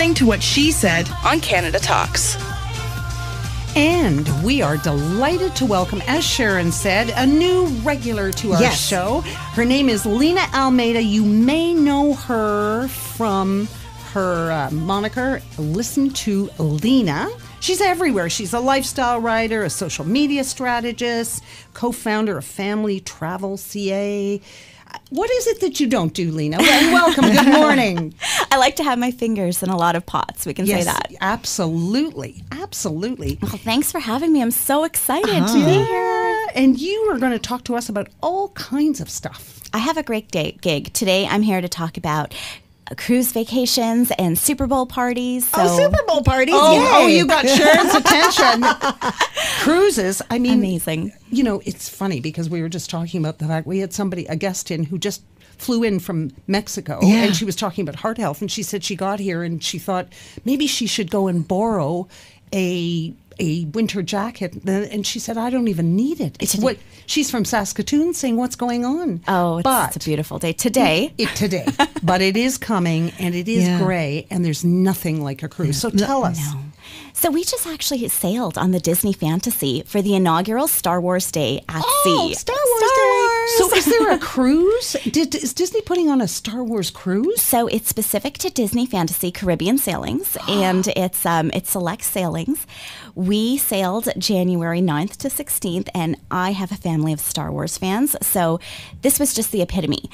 listening to What She Said on Canada Talks. And we are delighted to welcome, as Sharon said, a new regular to our show. Her name is Lena Almeida. You may know her from her moniker, Listen to Lena. She's everywhere. She's a lifestyle writer, a social media strategist, co-founder of Family Travel CA. What is it that you don't do, Lena? Well, welcome. Good morning. I like to have my fingers in a lot of pots. We can say that. Absolutely. Absolutely. Well, thanks for having me. I'm so excited to be here. And you are going to talk to us about all kinds of stuff. I have a great gig. Today, I'm here to talk about cruise vacations and Super Bowl parties. So. Super Bowl parties! Oh, you got Sharon's attention. Cruises, I mean, amazing. You know, it's funny because we were just talking about the fact we had a guest in who just flew in from Mexico, and she was talking about heart health, and she said she got here and she thought maybe she should go and borrow a winter jacket, and she said, I don't even need it. It's what she's from Saskatoon, saying, what's going on? Oh, it's a beautiful day today. Today, but it is coming, and it is gray, and there's nothing like a cruise. So tell us. No. So we just actually sailed on the Disney Fantasy for the inaugural Star Wars Day at sea. Star Wars Day. So is there a cruise? Is Disney putting on a Star Wars cruise? So it's specific to Disney Fantasy Caribbean sailings, and it's select sailings. We sailed January 9th to 16th, and I have a family of Star Wars fans, so this was just the epitome.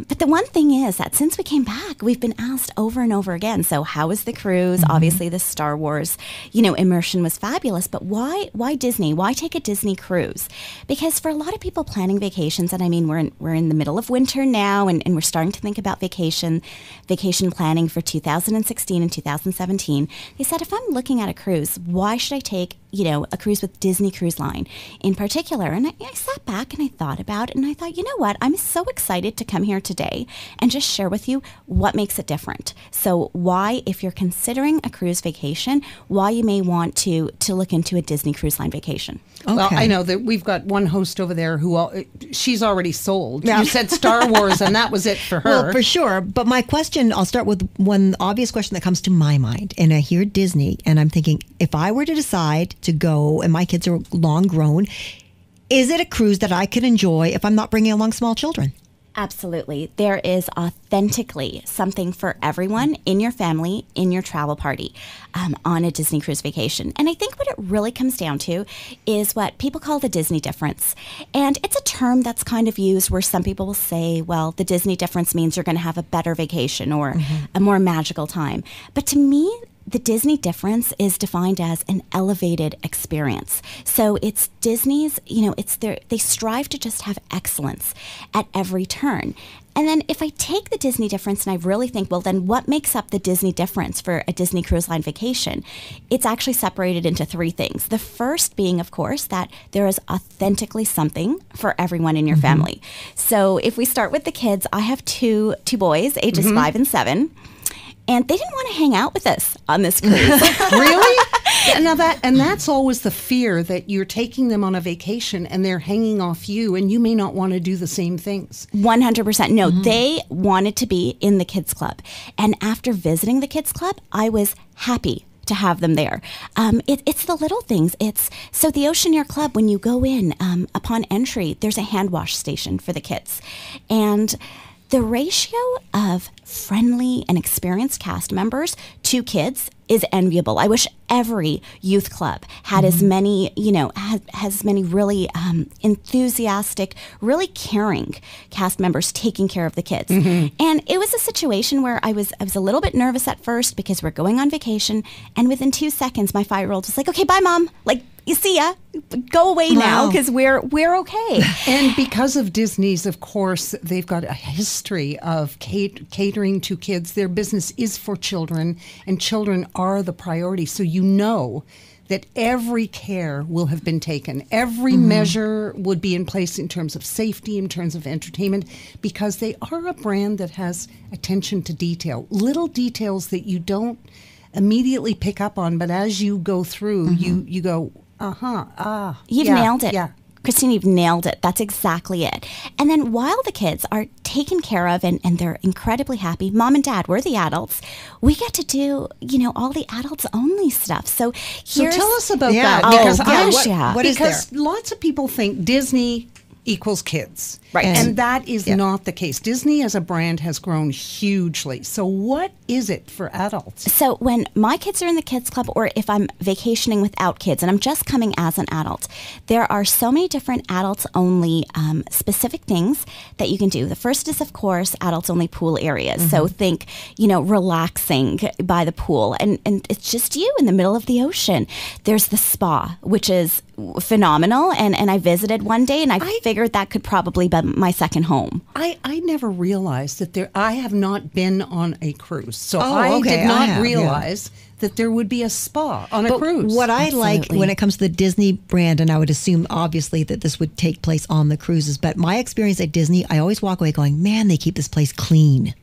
But the one thing is that since we came back, we've been asked over and over again, so how was the cruise? Mm-hmm. Obviously, the Star Wars, immersion was fabulous, but why Disney? Why take a Disney cruise? Because for a lot of people planning vacations, and I mean, we're in the middle of winter now, and we're starting to think about vacation planning for 2016 and 2017. They said, if I'm looking at a cruise, why should I take a cruise with Disney Cruise Line in particular? And I sat back and I thought about it, and I thought, you know what? I'm so excited to come here today and just share with you what makes it different. So why, if you're considering a cruise vacation, why you may want to look into a Disney Cruise Line vacation. Okay. Well, I know that we've got one host over there who she's already sold. Yeah. You said Star Wars, and that was it for her. Well, for sure. But my question, I'll start with one obvious question that comes to my mind. And I hear Disney, and I'm thinking, if I were to decide to go, and my kids are long grown, is it a cruise that I could enjoy if I'm not bringing along small children? Absolutely. There is authentically something for everyone in your family, in your travel party, on a Disney cruise vacation. And I think what it really comes down to is what people call the Disney difference. And it's a term that's kind of used where some people will say, well, the Disney difference means you're going to have a better vacation or a more magical time. But to me, the Disney difference is defined as an elevated experience. So it's Disney's, they strive to just have excellence at every turn. And then if I take the Disney difference and I really think, well, then what makes up the Disney difference for a Disney Cruise Line vacation? It's actually separated into three things. The first being, of course, that there is authentically something for everyone in your family. So if we start with the kids, I have two boys, ages 5 and 7. And they didn't want to hang out with us on this cruise. Really? Now that's always the fear, that you're taking them on a vacation and they're hanging off you, and you may not want to do the same things. 100%. No, they wanted to be in the kids club. And after visiting the kids club, I was happy to have them there. It's the little things. So the Oceanaire Club, when you go in, upon entry, there's a hand wash station for the kids. And the ratio of friendly and experienced cast members to kids is enviable. I wish every youth club had as many, has as many really enthusiastic, really caring cast members taking care of the kids. And it was a situation where I was a little bit nervous at first because we're going on vacation, and within 2 seconds, my 5-year-old was like, "Okay, bye, Mom. You see ya. Go away now because we're okay." And because of Disney's, of course, they've got a history of catering to kids. Their business is for children, and children are the priority. So you know that every care will have been taken. Every measure would be in place in terms of safety, in terms of entertainment, because they are a brand that has attention to detail. Little details that you don't immediately pick up on, but as you go through, you go, You've nailed it. Yeah. Christine, you've nailed it. That's exactly it. And then while the kids are taken care of, and they're incredibly happy. Mom and Dad, we're the adults. We get to do, all the adults only stuff. So tell us about Yeah. that. Oh, Because gosh, yeah. What is because there? lots of people think Disney equals kids. Right. And that is Yeah. not the case. Disney as a brand has grown hugely. So what is it for adults? So when my kids are in the kids club, or if I'm vacationing without kids and I'm just coming as an adult, there are so many different adults only specific things that you can do. The first is, of course, adults only pool areas. So think, relaxing by the pool, and it's just you in the middle of the ocean. There's the spa, which is phenomenal, and I visited one day, and I figured that could probably be my second home. I never realized that I have not been on a cruise. So Oh, I okay, did not I have, realize that there would be a spa on a But cruise. what I like Absolutely. when it comes to the Disney brand, and I would assume obviously that this would take place on the cruises, but my experience at Disney, I always walk away going, man, they keep this place clean.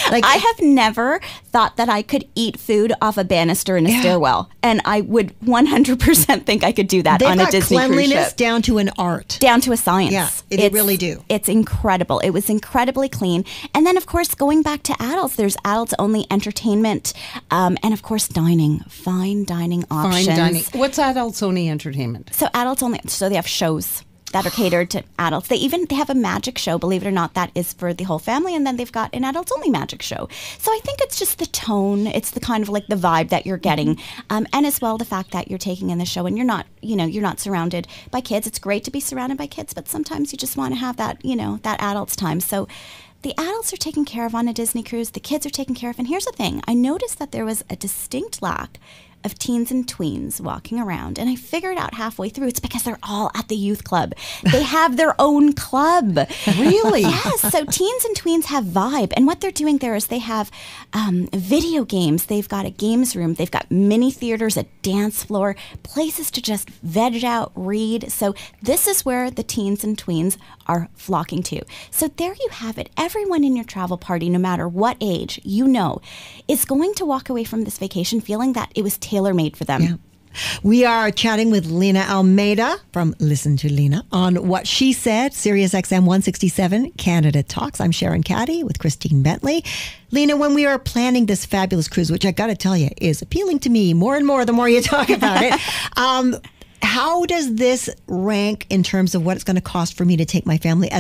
I have never thought that I could eat food off a banister in a stairwell, and I would 100% think I could do that They've on a got Disney cruise cleanliness ship. down to an art. Down to a science. Yeah, they really do. It's incredible. It was incredibly clean. And then, of course, going back to adults, there's adults-only entertainment, and, of course, dining, fine dining options. Fine dining. What's adults only entertainment? So adults only, so they have shows that are catered to adults. They have a magic show, believe it or not, that is for the whole family, and then they've got an adults only magic show. So I think it's just the tone, it's the kind of like the vibe that you're getting, and as well the fact that you're taking in the show and you're not surrounded by kids. It's great to be surrounded by kids, but sometimes you just want to have that, that adults time. So the adults are taken care of on a Disney cruise, the kids are taken care of, and here's the thing, I noticed that there was a distinct lack of teens and tweens walking around, and I figured out halfway through it's because they're all at the youth club. They have their own club. Really? Yes. So teens and tweens have vibe, and what they're doing there is they have video games. They've got a games room. They've got mini theaters, a dance floor, places to just veg out, read. So this is where the teens and tweens are flocking to. So there you have it. Everyone in your travel party, no matter what age, is going to walk away from this vacation feeling that it was tailor-made for them. Yeah. We are chatting with Lena Almeida from Listen to Lena on What She Said, SiriusXM 167 Canada Talks. I'm Sharon Caddy with Christine Bentley. Lena, when we are planning this fabulous cruise, which I got to tell you is appealing to me more and more the more you talk about it, how does this rank in terms of what it's going to cost for me to take my family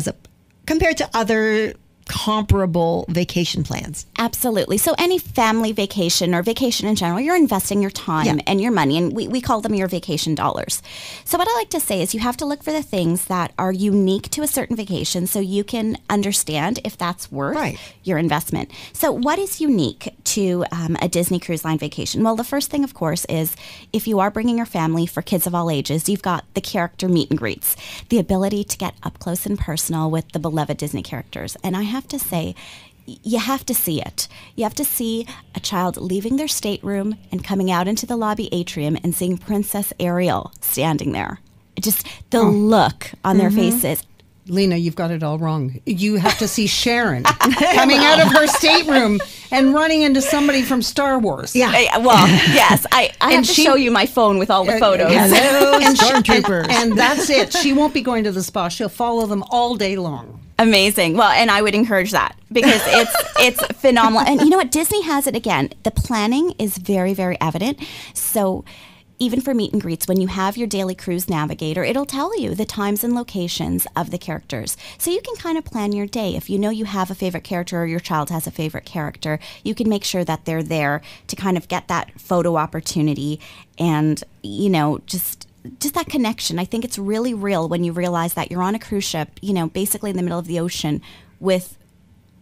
compared to other comparable vacation plans? Absolutely. So any family vacation or vacation in general, you're investing your time and your money, and we call them your vacation dollars. So what I like to say is you have to look for the things that are unique to a certain vacation so you can understand if that's worth your investment. So what is unique to a Disney Cruise Line vacation? Well, the first thing, of course, is if you are bringing your family for kids of all ages, you've got the character meet and greets, the ability to get up close and personal with the beloved Disney characters. And I have to say, you have to see it. You have to see a child leaving their stateroom and coming out into the lobby atrium and seeing Princess Ariel standing there. Just the look on their faces. Lena, you've got it all wrong. You have to see Sharon coming out of her stateroom and running into somebody from Star Wars. Yeah. Well, yes. I have to show you my phone with all the photos. Hello, And stormtroopers. and that's it. She won't be going to the spa. She'll follow them all day long. Amazing. Well, and I would encourage that because it's phenomenal. And you know what? Disney has it again. The planning is very, very evident. So even for meet and greets, when you have your daily cruise navigator, it'll tell you the times and locations of the characters. So you can kind of plan your day. If you know you have a favorite character or your child has a favorite character, you can make sure that they're there to kind of get that photo opportunity and, just that connection. I think it's really real when you realize that you're on a cruise ship, basically in the middle of the ocean with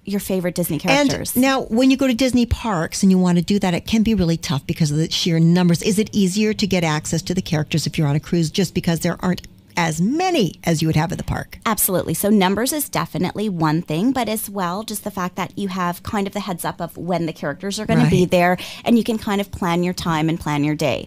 your favorite Disney characters. And now, when you go to Disney parks and you want to do that, it can be really tough because of the sheer numbers. Is it easier to get access to the characters if you're on a cruise just because there aren't as many as you would have at the park? Absolutely. So numbers is definitely one thing, but as well, just the fact that you have kind of the heads up of when the characters are going to be there, and you can kind of plan your time and plan your day.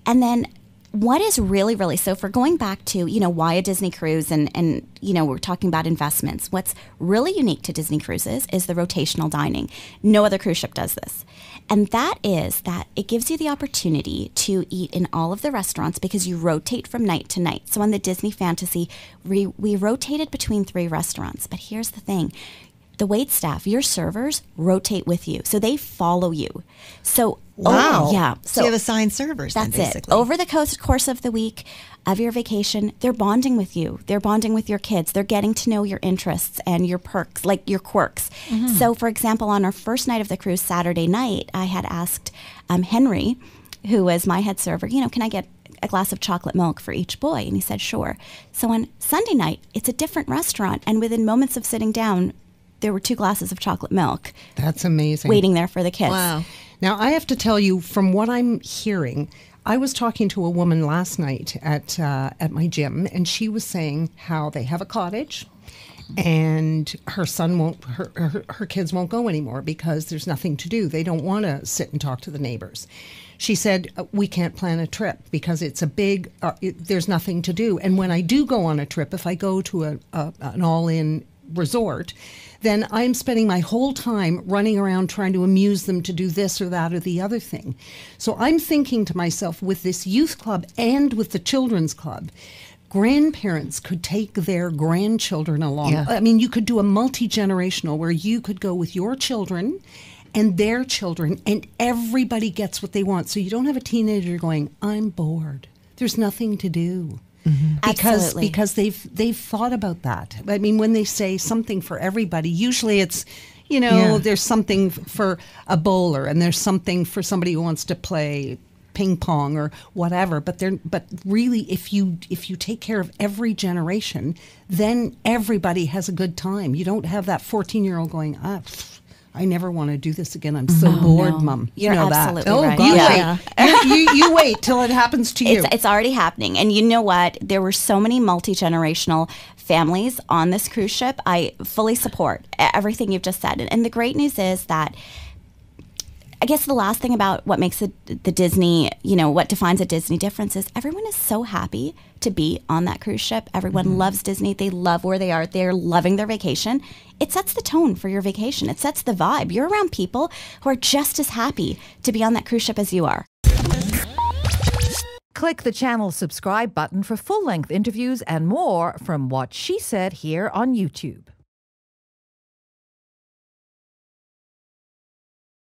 And then what is really, really, so for going back to, why a Disney cruise and we're talking about investments, what's really unique to Disney cruises is the rotational dining. No other cruise ship does this. And that is that it gives you the opportunity to eat in all of the restaurants because you rotate from night to night. So on the Disney Fantasy, we rotated between 3 restaurants. But here's the thing. The wait staff, your servers, rotate with you. So they follow you. So, wow. Yeah. So you have assigned servers That's then, basically. it. Over the course of the week of your vacation, they're bonding with you. They're bonding with your kids. They're getting to know your interests and your perks, like your quirks. Mm-hmm. So, for example, on our first night of the cruise, Saturday night, I had asked Henry, who was my head server, can I get a glass of chocolate milk for each boy? And he said, sure. So on Sunday night, it's a different restaurant. And within moments of sitting down, there were 2 glasses of chocolate milk. That's amazing. Waiting there for the kids. Wow. Now, I have to tell you, from what I'm hearing, I was talking to a woman last night at my gym, and she was saying how they have a cottage, and her kids won't go anymore because there's nothing to do. They don't want to sit and talk to the neighbors. She said, we can't plan a trip because it's a big, there's nothing to do. And when I do go on a trip, if I go to an all-in resort, then I'm spending my whole time running around trying to amuse them to do this or that or the other thing. So I'm thinking to myself, with this youth club and with the children's club, grandparents could take their grandchildren along. Yeah. I mean, you could do a multi-generational where you could go with your children and their children, and everybody gets what they want. So you don't have a teenager going, I'm bored. There's nothing to do. Mm-hmm. Because they've thought about that. I mean, when they say something for everybody, usually it's, there's something for a bowler and there's something for somebody who wants to play ping pong or whatever. But really, if you take care of every generation, then everybody has a good time. You don't have that 14-year-old going, I never want to do this again. I'm so bored, Mom. You're absolutely that. right. Oh, God, you wait till it happens to you. It's already happening. And you know what? There were so many multi-generational families on this cruise ship. I fully support everything you've just said. And the great news is that, I guess the last thing about what makes the Disney, what defines a Disney difference is everyone is so happy to be on that cruise ship. Everyone loves Disney. They love where they are. They're loving their vacation. It sets the tone for your vacation. It sets the vibe. You're around people who are just as happy to be on that cruise ship as you are. Click the channel subscribe button for full-length interviews and more from What She Said here on YouTube.